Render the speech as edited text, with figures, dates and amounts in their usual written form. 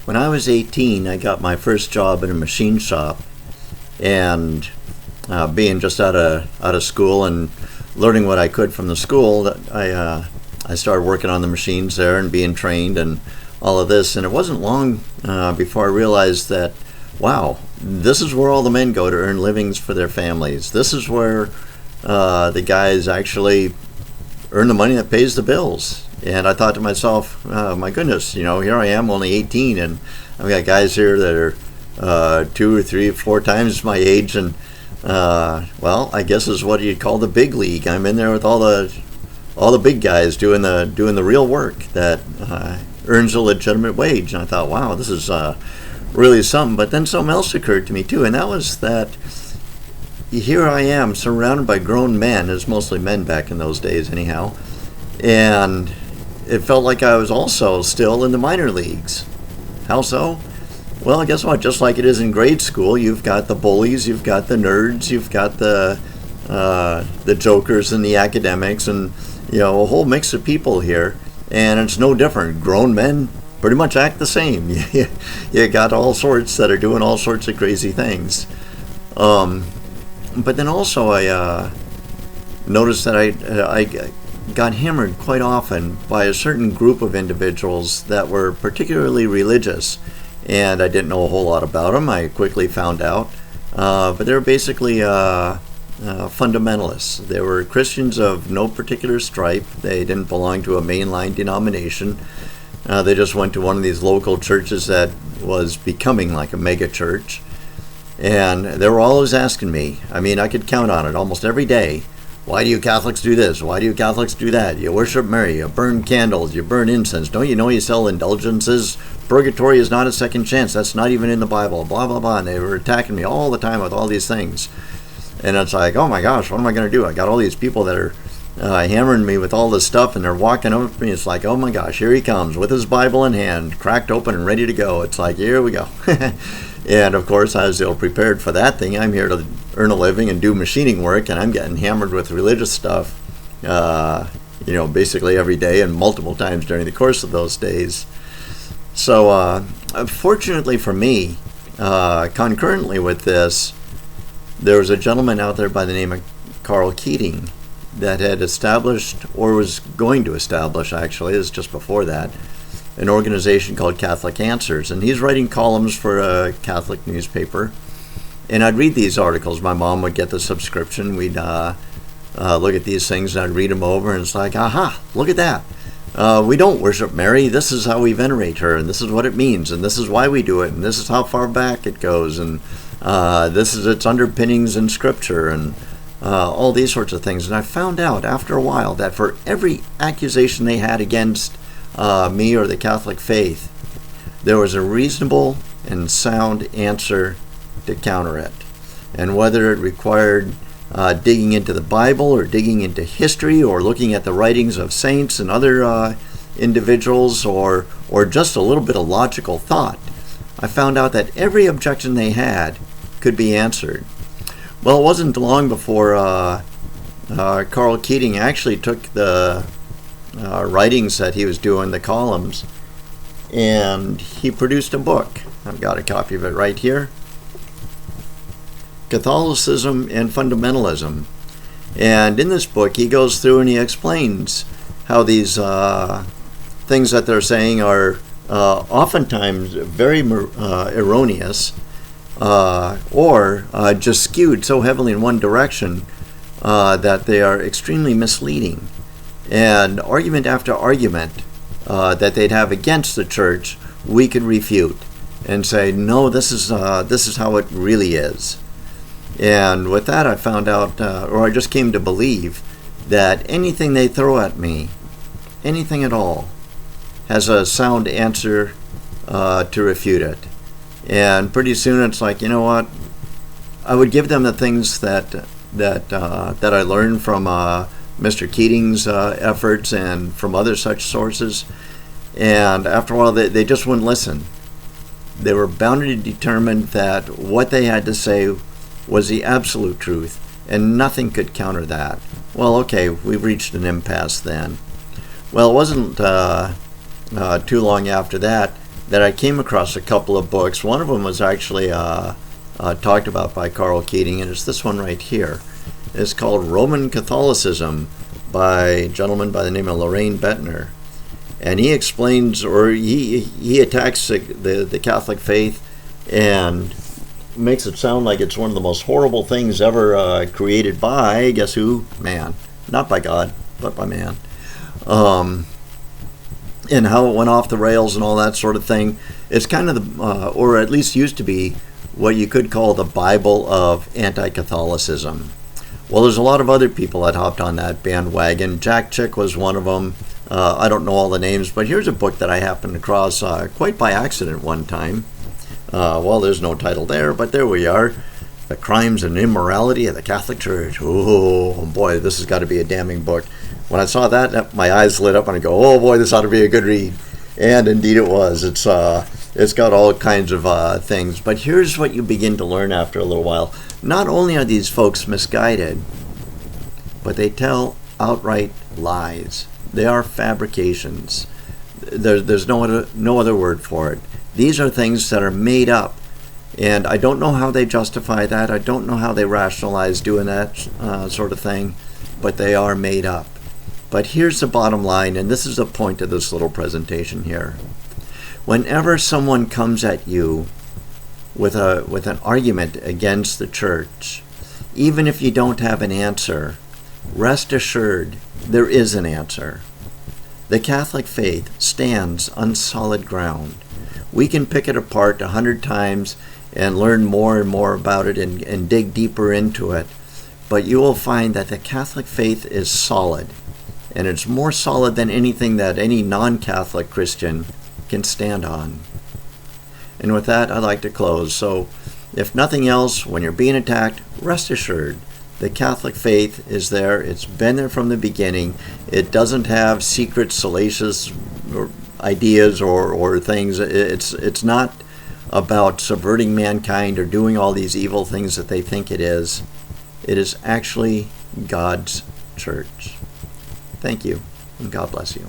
When I was 18, I got my first job in a machine shop, and being just out of school and learning what I could from the school, I started working on the machines there and being trained and all of this. And it wasn't long before I realized that, wow, this is where all the men go to earn livings for their families. This is where the guys actually earn the money that pays the bills. And I thought to myself, my goodness, here I am, only 18, and I've got guys here that are 2 or 3 or 4 times my age, and well, I guess is what you'd call the big league. I'm in there with all the big guys doing the real work that earns a legitimate wage. And I thought, wow, this is really something. But then something else occurred to me too, and that was that here I am surrounded by grown men. It's mostly men back in those days, anyhow, and it felt like I was also still in the minor leagues. How so? Well, guess what? Just like it is in grade school, you've got the bullies, you've got the nerds, you've got the jokers and the academics, and a whole mix of people here. And it's no different. Grown men pretty much act the same. You got all sorts that are doing all sorts of crazy things. But then also I noticed that I got hammered quite often by a certain group of individuals that were particularly religious, and I didn't know a whole lot about them. I quickly found out, but they were basically fundamentalists. They were Christians of no particular stripe. They didn't belong to a mainline denomination. They just went to one of these local churches that was becoming like a mega church, and they were always asking me, I could count on it almost every day, why do you Catholics do this? Why do you Catholics do that? You worship Mary, you burn candles, you burn incense. Don't you know you sell indulgences? Purgatory is not a second chance. That's not even in the Bible. Blah, blah, blah. And they were attacking me all the time with all these things. And it's like, oh my gosh, what am I going to do? I got all these people that are hammering me with all this stuff, and they're walking up to me. It's like, oh my gosh, here he comes with his Bible in hand, cracked open and ready to go. It's like, here we go. And of course, I was ill prepared for that thing. I'm here to earn a living and do machining work, and I'm getting hammered with religious stuff, basically every day and multiple times during the course of those days. So, fortunately for me, concurrently with this, there was a gentleman out there by the name of Carl Keating that had established, or was going to establish actually, it was just before that, an organization called Catholic Answers, and he's writing columns for a Catholic newspaper. And I'd read these articles. My mom would get the subscription. We'd look at these things, and I'd read them over, and it's like, aha, look at that. We don't worship Mary. This is how we venerate her, and this is what it means, and this is why we do it, and this is how far back it goes, and this is its underpinnings in Scripture, and all these sorts of things. And I found out after a while that for every accusation they had against me or the Catholic faith, there was a reasonable and sound answer to counter it. And whether it required digging into the Bible or digging into history or looking at the writings of saints and other individuals or just a little bit of logical thought, I found out that every objection they had could be answered. Well, it wasn't long before Carl Keating actually took the writings that he was doing, the columns, and he produced a book. I've got a copy of it right here. Catholicism and Fundamentalism. And in this book he goes through and he explains how these things that they're saying are oftentimes very erroneous or just skewed so heavily in one direction that they are extremely misleading. And argument after argument that they'd have against the church, we could refute and say, no, this is how it really is. And with that, I found out, or I just came to believe, that anything they throw at me, anything at all, has a sound answer to refute it. And pretty soon it's like, you know what? I would give them the things that I learned from Mr. Keating's efforts and from other such sources. And after a while, they just wouldn't listen. They were bound and determined that what they had to say was the absolute truth, and nothing could counter that. Well, okay, we've reached an impasse then. Well, it wasn't too long after that that I came across a couple of books. One of them was actually talked about by Carl Keating, and it's this one right here. It's called Roman Catholicism by a gentleman by the name of Lorraine Bettner. And he explains, or he attacks the Catholic faith and makes it sound like it's one of the most horrible things ever created by, guess who? Man. Not by God, but by man. And how it went off the rails and all that sort of thing. It's kind of or at least used to be, what you could call the Bible of anti-Catholicism. Well, there's a lot of other people that hopped on that bandwagon. Jack Chick was one of them. I don't know all the names, but here's a book that I happened across quite by accident one time. Well, there's no title there, but there we are. The Crimes and Immorality of the Catholic Church. Oh boy, this has got to be a damning book. When I saw that, my eyes lit up and I go, oh boy, this ought to be a good read. And indeed it was. It's got all kinds of things. But here's what you begin to learn after a little while. Not only are these folks misguided, but they tell outright lies. They are fabrications. There's no other word for it. These are things that are made up. And I don't know how they justify that. I don't know how they rationalize doing that sort of thing. But they are made up. But here's the bottom line, and this is the point of this little presentation here. Whenever someone comes at you with an argument against the church, even if you don't have an answer, rest assured there is an answer. The Catholic faith stands on solid ground. We can pick it apart 100 times and learn more and more about it and dig deeper into it, but you will find that the Catholic faith is solid. And it's more solid than anything that any non-Catholic Christian can stand on. And with that, I'd like to close. So, if nothing else, when you're being attacked, rest assured, the Catholic faith is there. It's been there from the beginning. It doesn't have secret, salacious ideas or things. It's not about subverting mankind or doing all these evil things that they think it is. It is actually God's church. Thank you, and God bless you.